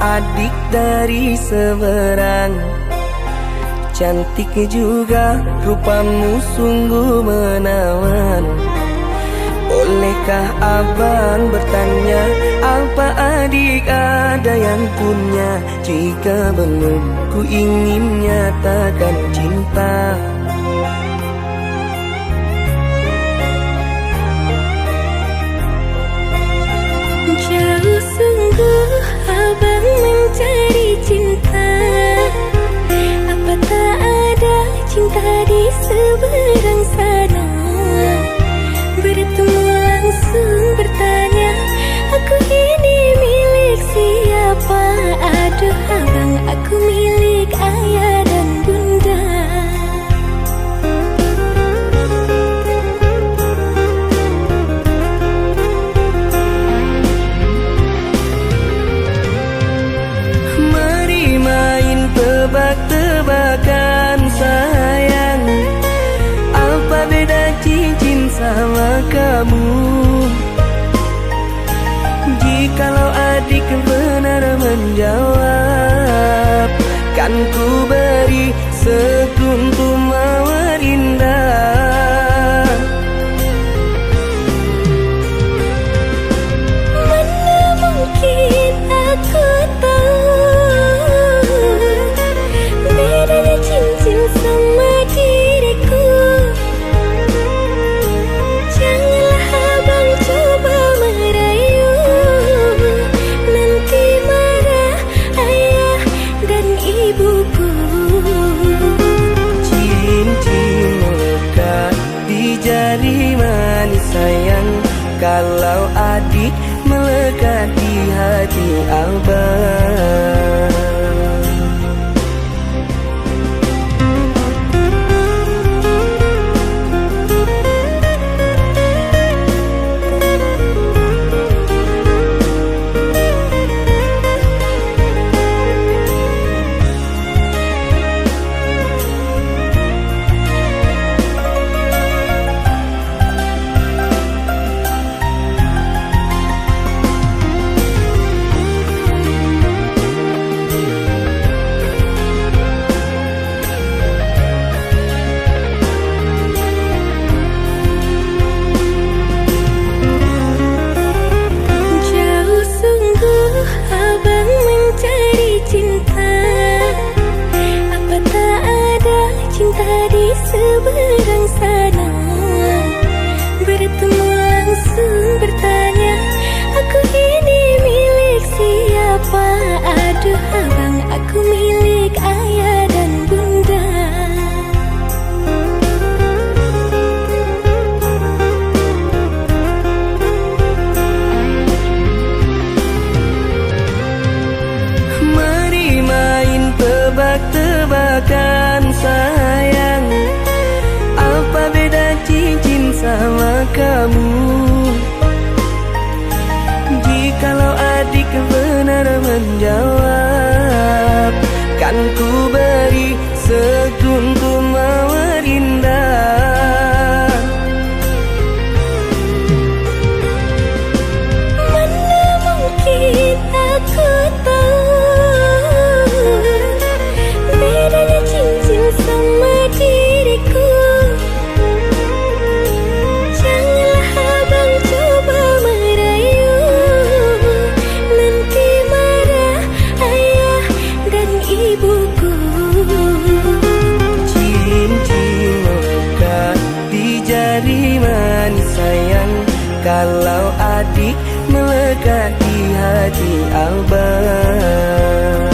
adik dari seberang. Cantik juga rupamu sungguh menawan. Bolehkah abang bertanya, apa adik ada yang punya? Jika belum, ku ingin nyatakan cinta. Jauh sungguh abang mencari cinta. Apa tak ada cinta di seberang sana? Bertemu langsung bertanya, aku ini milik siapa? Aduh abang, aku milik ayah dan bunda. Mari main tebak-tebakan sayang, apa beda cincin sama kamu? Jikalau adik benar menjawab, kan ku beri sekuntum mawar indah. Mana mungkin aku tahu bedanya cincin sama diriku. Janganlah abang coba merayu, nanti marah ayah dan ibuku. Cincin melekat di jari manis sayang, kalau adik melekat di hati abang. Jauh sungguh abang mencari cinta. Apa tak ada cinta di seberang sana? Bertemu langsung bertanya, aku ini milik siapa? Aduh abang, aku milik ayah dan bunda. Mari main tebak-tebakan sayang, apa beda cincin sama kamu? Jikalau adik benar menjawab, kan ku beri sekuntum mawar indah. Mana mungkin aku tahu bedanya cincin sama diriku. Janganlah abang coba merayu, nanti marah ayah dan ibuku. Cincin melekat di jari manis sayang, kalau adik melekat di hati abang.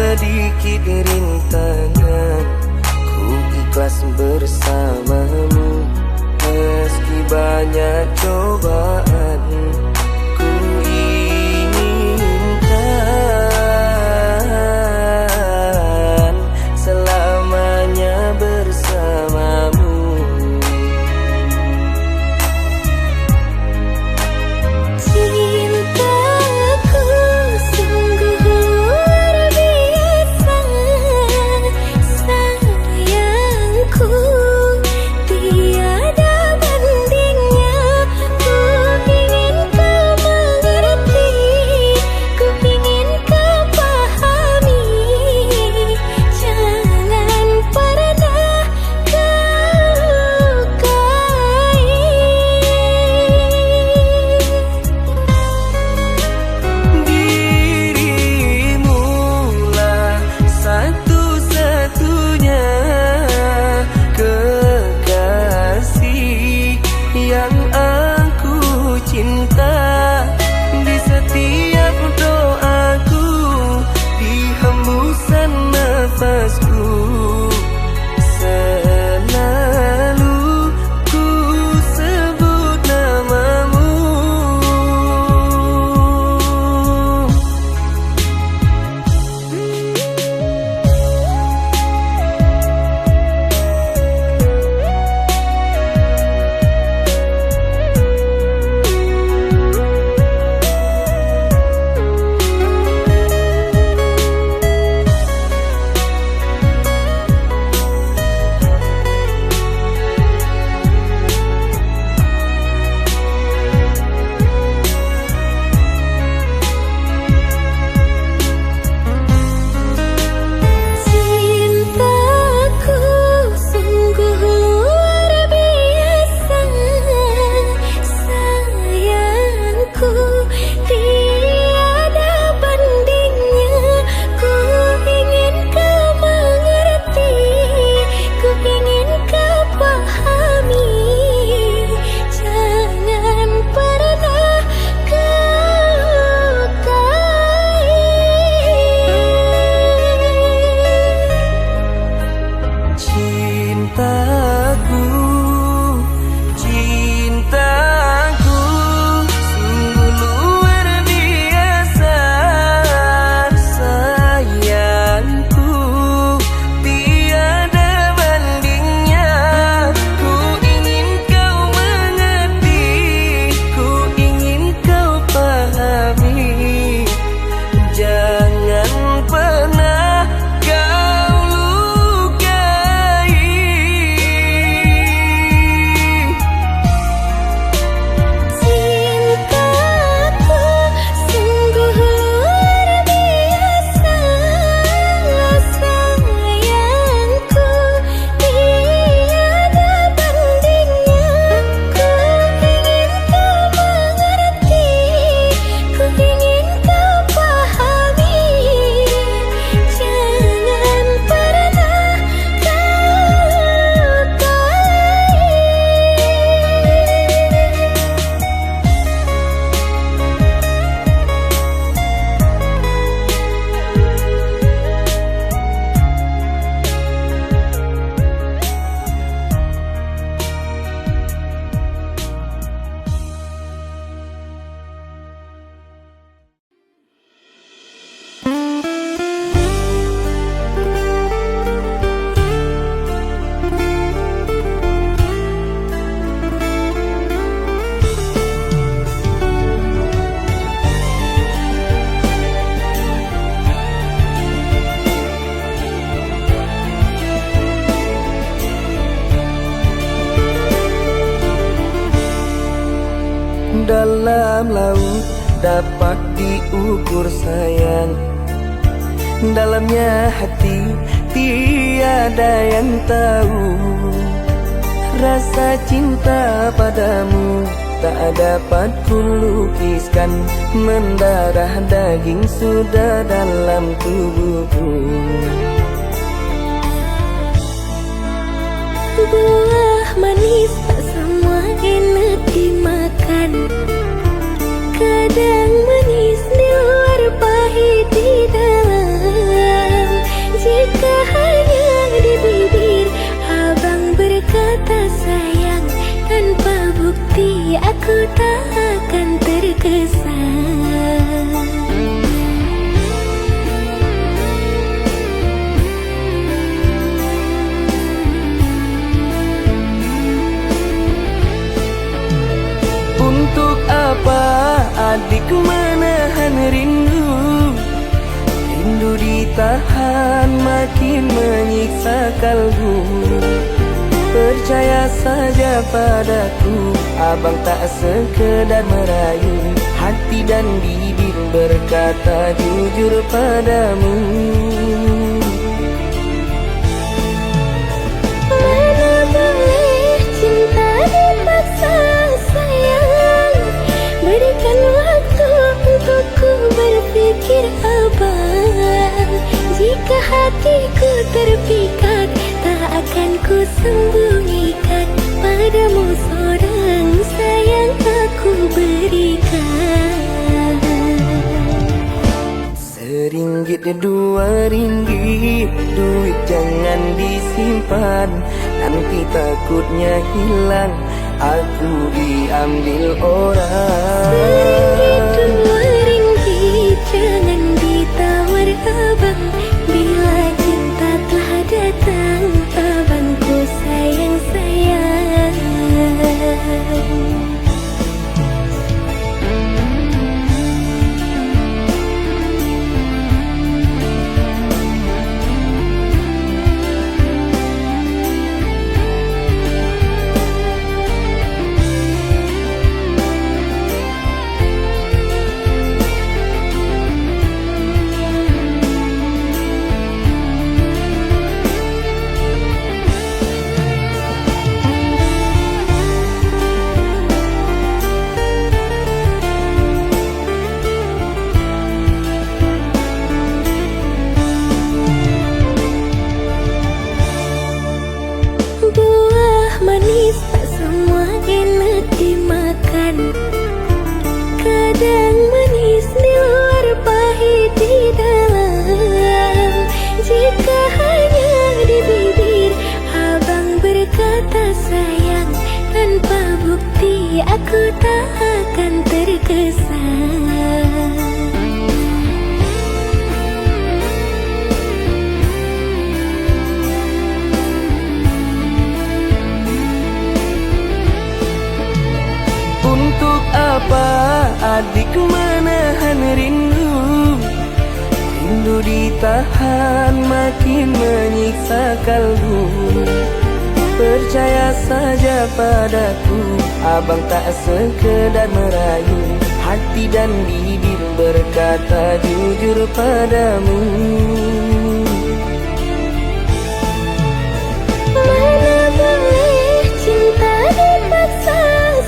sedikit rintangan, ku ikhlas bersamamu. Meski banyak cobaan, ku inginkan selamanya bersamamu. Cintaku sungguh luar biasa, sayangku tiada bandingnya. Ku ingin kau mengerti, ku ingin kau pahami. Jangan pernah kau lukai. Dirimulah satu-satunya kekasih yang aku cinta. Di setiap doaku, di hembusan nafasku, selalu ku sebut namamu. Cintaku sungguh luar biasa, sayangku tiada bandingnya. Ku ingin kau mengerti, ku ingin kau pahami. Jangan pernah kau lukai. Cintaku, cintaku sungguh luar biasa, sayangku tiada bandingnya. Ku ingin kau mengerti, ku ingin kau pahami. Jangan pernah kau lukai. Cintaku sungguh luar biasa, sayangku tiada bandingnya. Ku ingin kau mengerti, ku ingin kau pahami. Jangan pernah kau lukai. Dalam laut dapat diukur sayang, dalamnya hati tiada yang tahu. Rasa cinta padamu tak dapat kulukiskan, mendarah daging sudah dalam tubuhku. Buah manis tak semua enak dimakan, kadang manis di luar pahit di dalam. Untuk apa adik menahan rindu? Rindu ditahan makin menyiksa kalbu. Percaya saja padaku, abang tak sekedar merayu. Hati dan bibir berkata jujur padamu. Mana boleh cinta dipaksa sayang. Berikan waktu untukku berpikir abang. Jika hatiku terpikat, tak akan ku sembunyikan padamu seorang sayang aku berikan. Seringgit dua ringgit, duit jangan disimpan, nanti takutnya hilang, aku diambil orang. Seringgit dua ringgit jangan ditawar abang. Bila cinta telah datang, abangku sayang-sayang. Buah manis tak semua enak dimakan. Kadang manis di luar, pahit di dalam. Jika hanya di bibir abang berkata sayang, tanpa bukti aku tak akan terkesan. Untuk apa adik menahan rindu? Rindu ditahan makin menyiksa kalbu. Percaya saja padaku, abang tak sekedar merayu. Hati dan bibir berkata jujur padamu. Mana boleh cinta dipaksa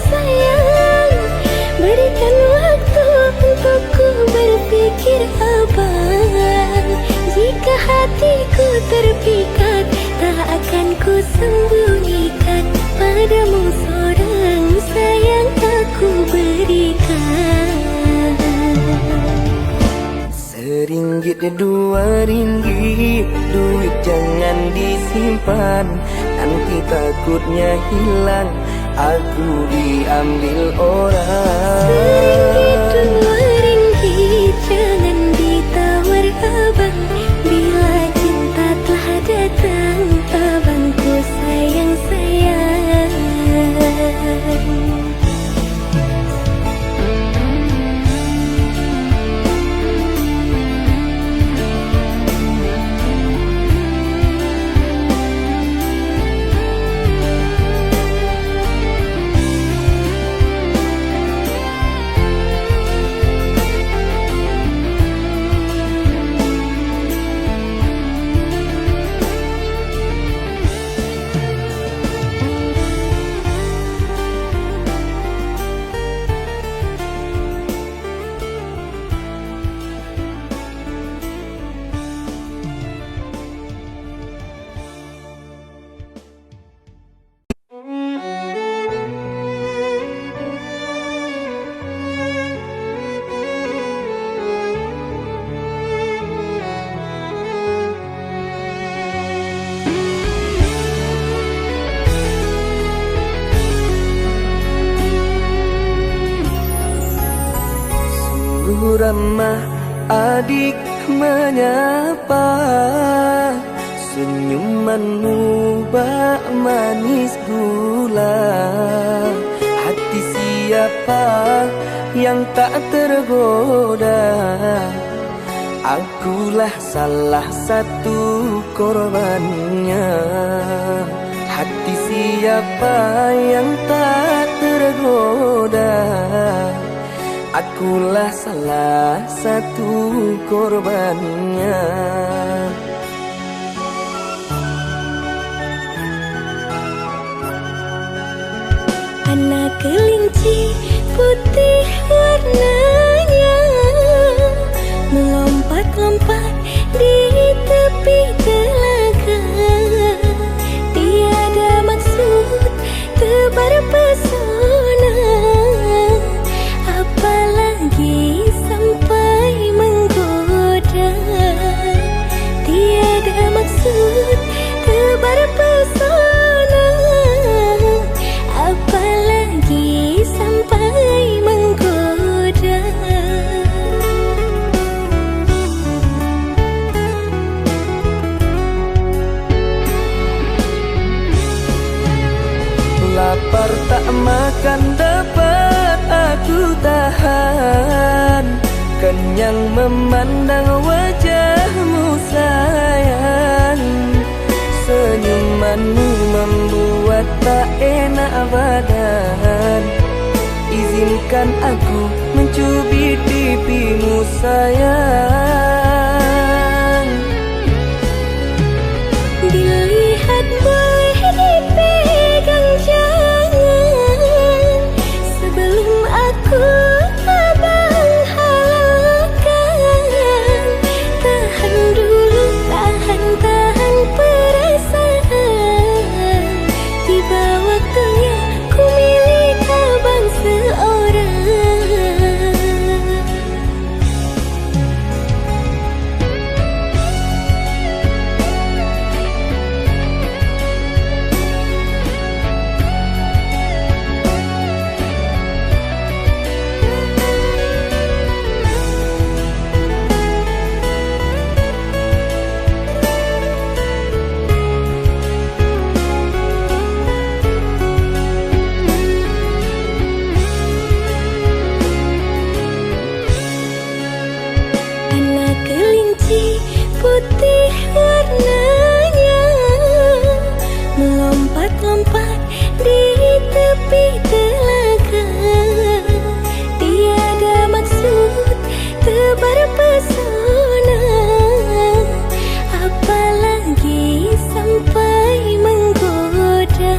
sayang. Berikan waktu untukku berpikir abang. Jika hatiku terpikat, tak akan ku sembunyikan padamu seorang sayang aku berikan. Seringgit dua ringgit, duit jangan disimpan, nanti takutnya hilang, aku diambil orang. Seringgit dua ringgit jangan ditawar abang. Bila cinta telah datang, abangku sayang-sayang. Ramah adik menyapa, senyumanmu bak manis gula. Hati siapa yang tak tergoda. Akulah salah satu korbannya. Hati siapa yang tak tergoda. Akulah salah satu korbannya. Anak kelinci putih warnanya melompat-lompat di tepi telaga. Tiada maksud tebar pesona, apalagi sampai menggoda. Tiada maksud tebar pesona, apalagi sampai menggoda. Lapar tak makan dapat aku tahan. Kenyang memandang wajahmu sayang. Senyumanmu membuat tak enak badan. Izinkan aku mencubit pipimu sayang. Dilihat boleh dipegang jangan, sebelum aku abang halalkan. Tahan dulu, tahan perasaan. Tiba waktunya ku milik abang seorang. Anak kelinci putih warnanya melompat-lompat di tepi telaga. Tiada maksud tebar pesona, apalagi sampai menggoda.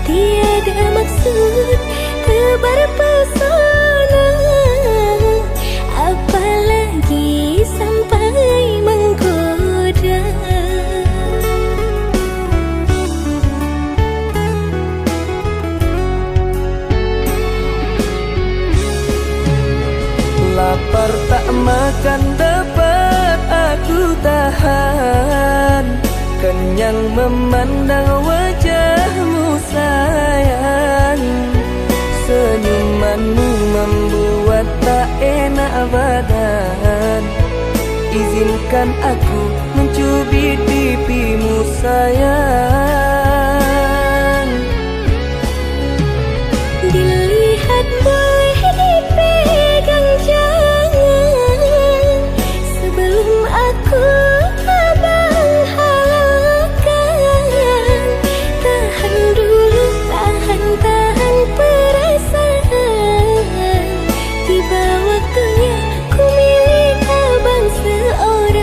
Tiada maksud tebar pesona, apalagi sampai menggoda. Lapar tak makan dapat aku tahan. Kenyang memandang wajahmu sayang. Senyumanmu membuat tak enak badan. Izinkan aku mencubit pipimu sayang. Dilihat boleh dipegang jangan, sebelum aku abang halalkan. Tahan dulu, tahan perasaan. Tiba waktunya ku milik abang seorang.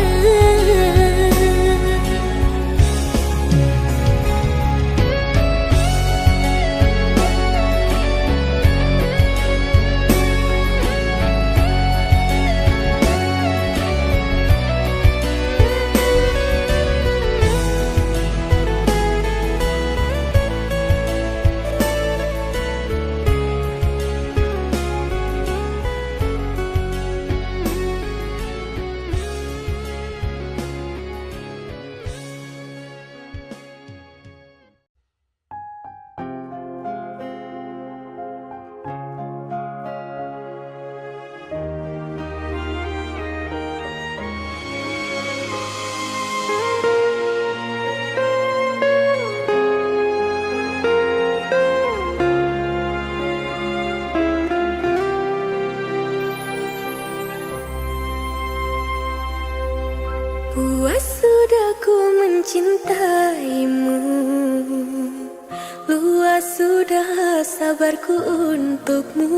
sudah sabarku untukmu.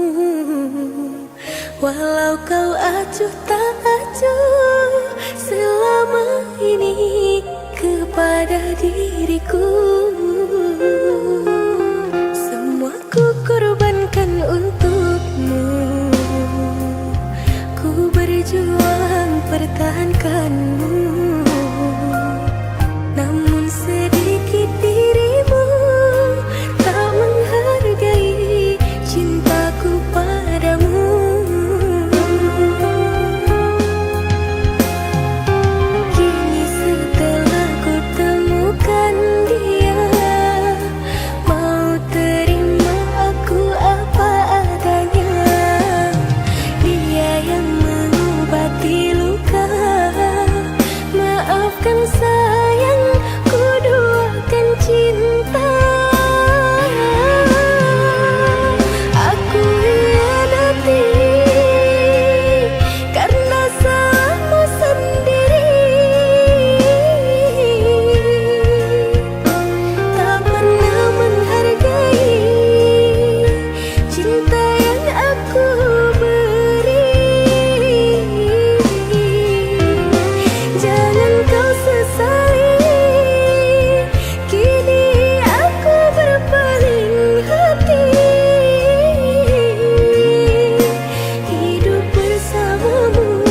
Walau kau acuh tak acuh selama ini kepada diriku. Semua ku korbankan untukmu. Ku berjuang pertahankanmu. Namun sedikit dirimu tak menghargai cintaku padamu. Kini setelah ku temukan dia, mau terima aku apa adanya. Dia yang mengobati luka. Maafkan sayang, ku duakan cinta. Aku hianati karena salahmu sendiri. Tak pernah menghargai cinta yang aku beri. Jangan kau sesali, kini aku berpaling hati. Hidup bersamamu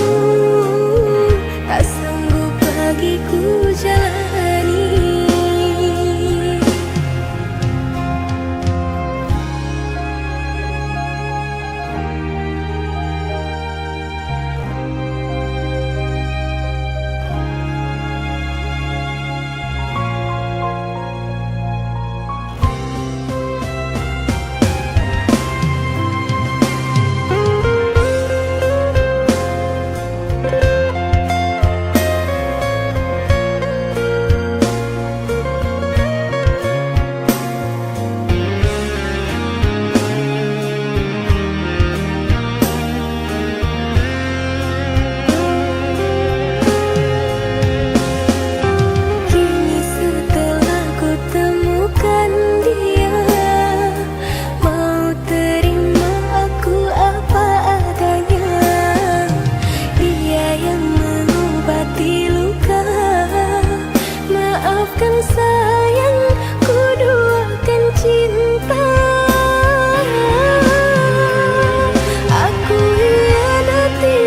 tak sanggup bagiku jalani. Kini setelah ku temukan dia, mau terima aku apa adanya. Dia yang mengobati luka. Maafkan sayang, ku duakan cinta. Aku hianati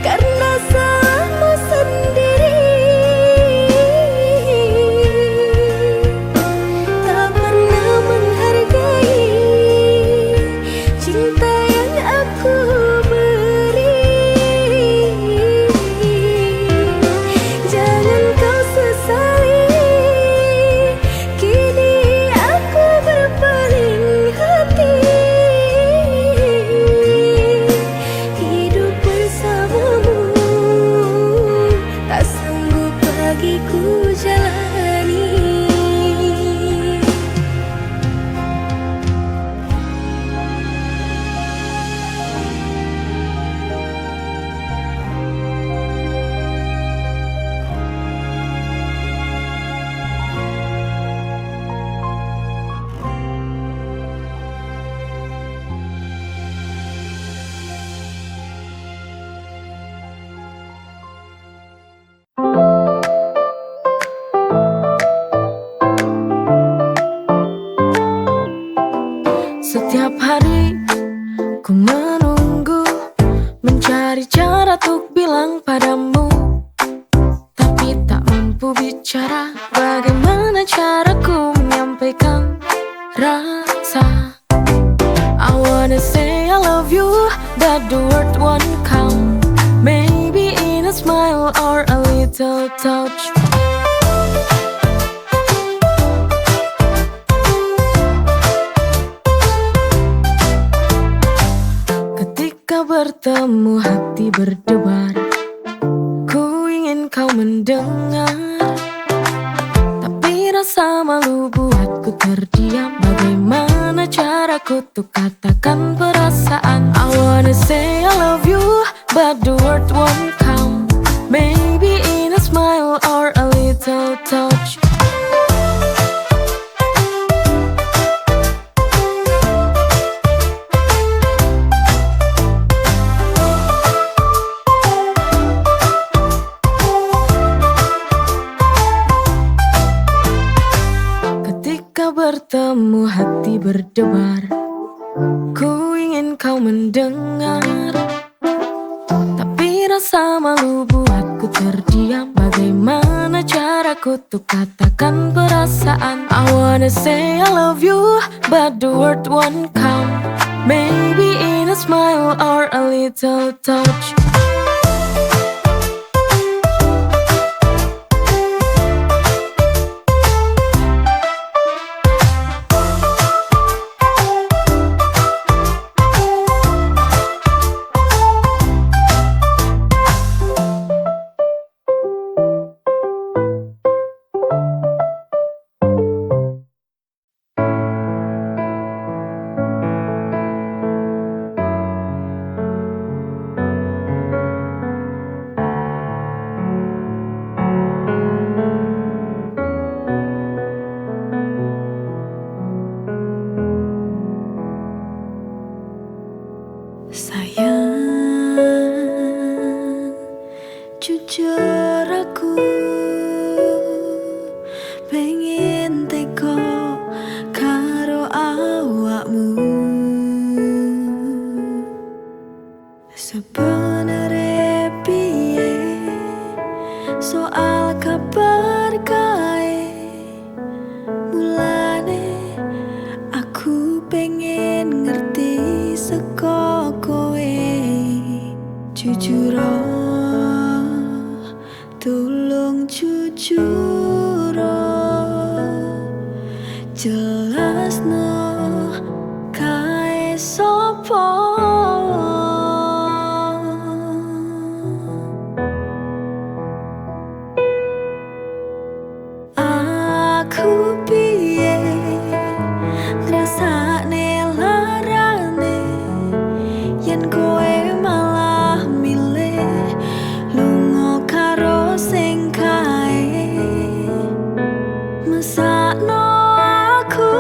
karena salahmu sendiri. Tak pernah menghargai cinta yang aku beri. Jangan kau sesali, kini aku berpaling hati. Hidup bersamamu tak sanggup bagiku jalani. Setiap hari ku menunggu, mencari cara untuk bilang padamu, tapi tak mampu bicara. Bagaimana caraku menyampaikan rasa? I wanna say I love you, but the word won't come. Maybe in a smile or a little touch. Ketika bertemu hati berdebar, ku ingin kau mendengar, tapi rasa malu buatku terdiam. Bagaimana caraku untuk katakan perasaan? I wanna say I love you, but the word won't come. Maybe in a smile or a little touch. bertemu hati berdebar. Ku ingin kau mendengar, tapi rasa malu buatku terdiam. Bagaimana caraku untuk katakan perasaan? I wanna say I love you, but the word won't come. Maybe in a smile or a little touch. Sayang, jujur aku pengen teko karo awakmu. Sebenere piye soal kabar kae, mulane aku pengen ngerti seko kowe. Jujur tolong jujur jelasno kae sopo. Aku piye ngrasakne larane yen kowe malah milih lunga karo sing kae. Mesakno aku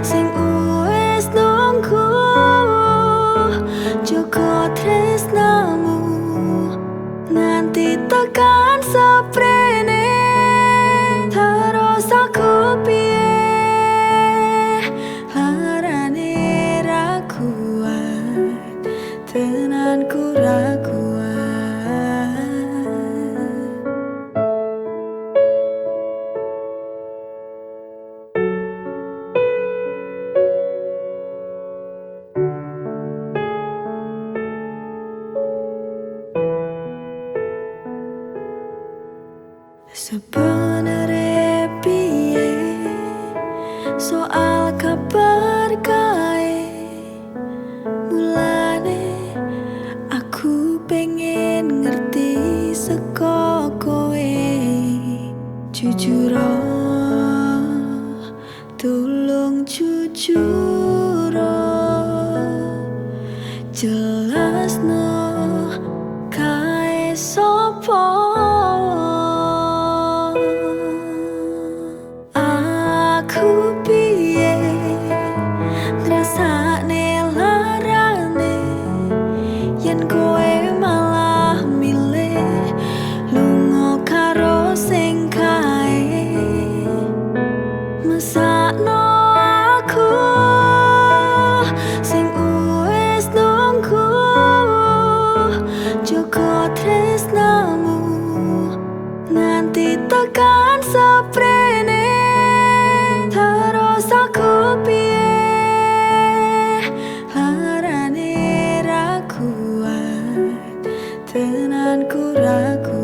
sing wis nunggu, jaga tresnamu nganti tekan seprene. Terus aku piye larane ra kuat, tenan ku ra kuat. Sebenere piye soal kabar kae, mulane aku pengen ngerti seko kowe. Jujur tolong jujur jelasno kae sopo. Aku piye ngrasakne larane yen kowe malah milih lunga karo sing kae. Mesakno aku sing wis nunggu, jaga tresnamu nganti tekan seprene. Terus aku piye larane ra kuat, tenan ku ra kuat.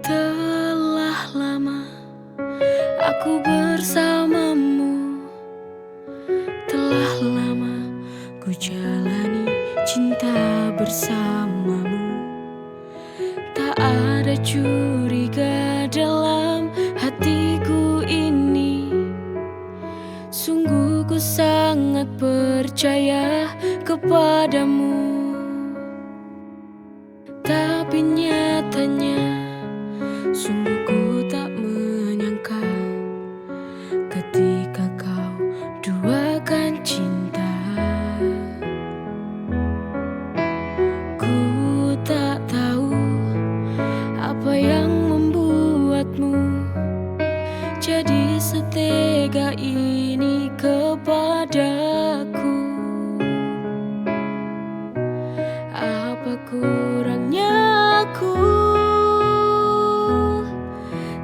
Telah lama aku bersamamu, telah lama ku jalani cinta bersamamu. Tak ada curiga dalam kepadamu. Tapi nyatanya sungguh ku tak menyangka ketika kau duakan cinta. Ku tak tahu apa yang membuatmu jadi setega ini kepadaku. Apa kurangnya aku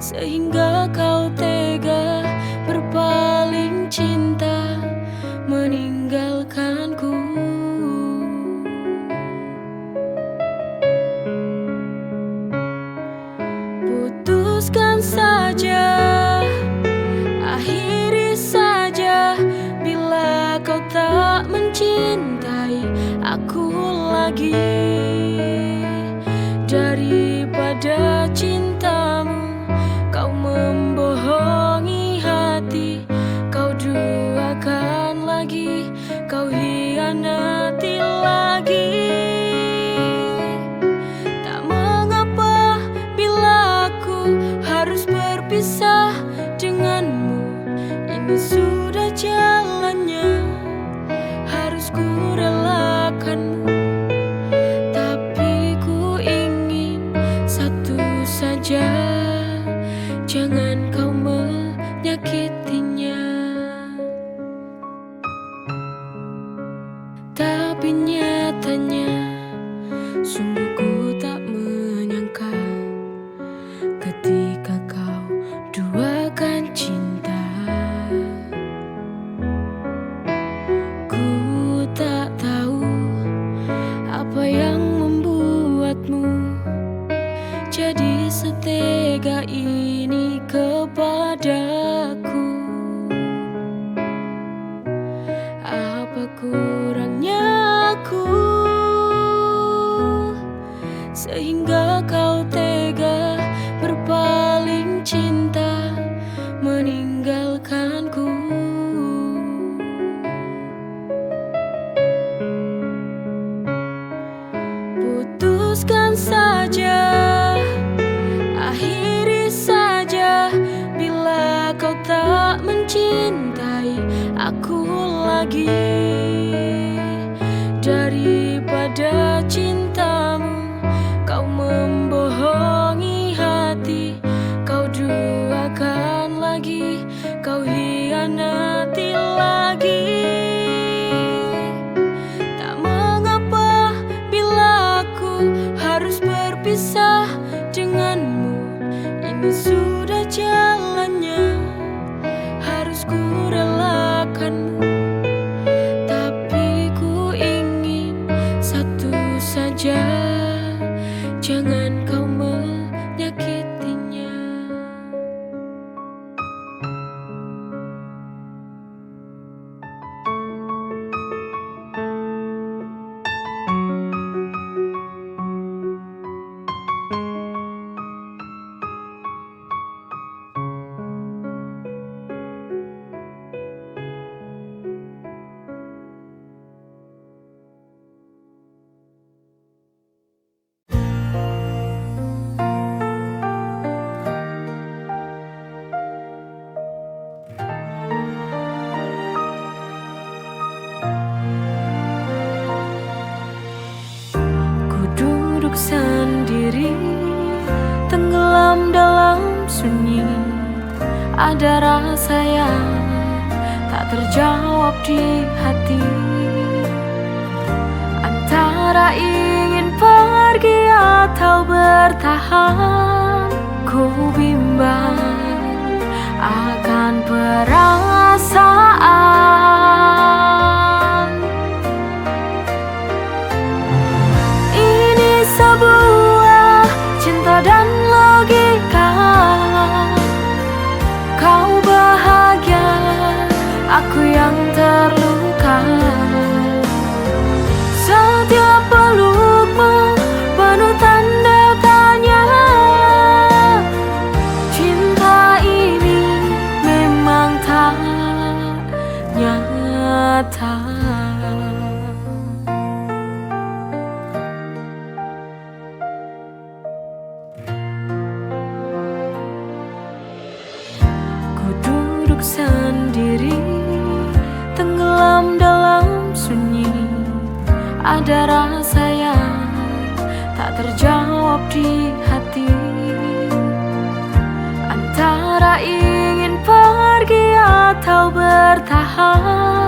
sehingga kau tega berpaling cinta meninggalkanku. Putuskan saja, akhiri saja bila kau tak mencintai aku lagi. Daripada cintamu kau membohongi hati, kau duakan lagi, kau hianati lagi. Tak mengapa bila aku harus berpisah denganmu, ini sudah jalannya, harus ku relakanmu. Tapi ku ingin satu saja, jangan kau menyakitinya. Tapi nyatanya sungguh ku tak menyangka ketika kau duakan cinta. Ku tak tahu apa yang membuatmu jadi setega ini kepadaku. Apa kurangnya aku sehingga kau tega berpaling cinta meninggalkanku. Putuskan saja, akhiri saja bila kau tak mencintai aku lagi. Daripada cintamu kau membohongi hati, kau duakan lagi, kau hianati lagi. Tak mengapa bila aku harus berpisah denganmu, ini sudah jalannya, harus ku relakanmu. Tapi ku ingin satu saja, jangan kau menyakitinya. Duduk sendiri, tenggelam dalam sunyi. Ada rasa yang tak terjawab di hati, antara ingin pergi atau bertahan. Ku bimbang akan perasaan. Ini sebuah cinta dan logika. Kau bahagia, aku yang terluka. Setiap pelukmu penuh tanda tanya. Cinta ini memang tak sendiri, tenggelam dalam sunyi. Ada rasa yang tak terjawab di hati, antara ingin pergi atau bertahan.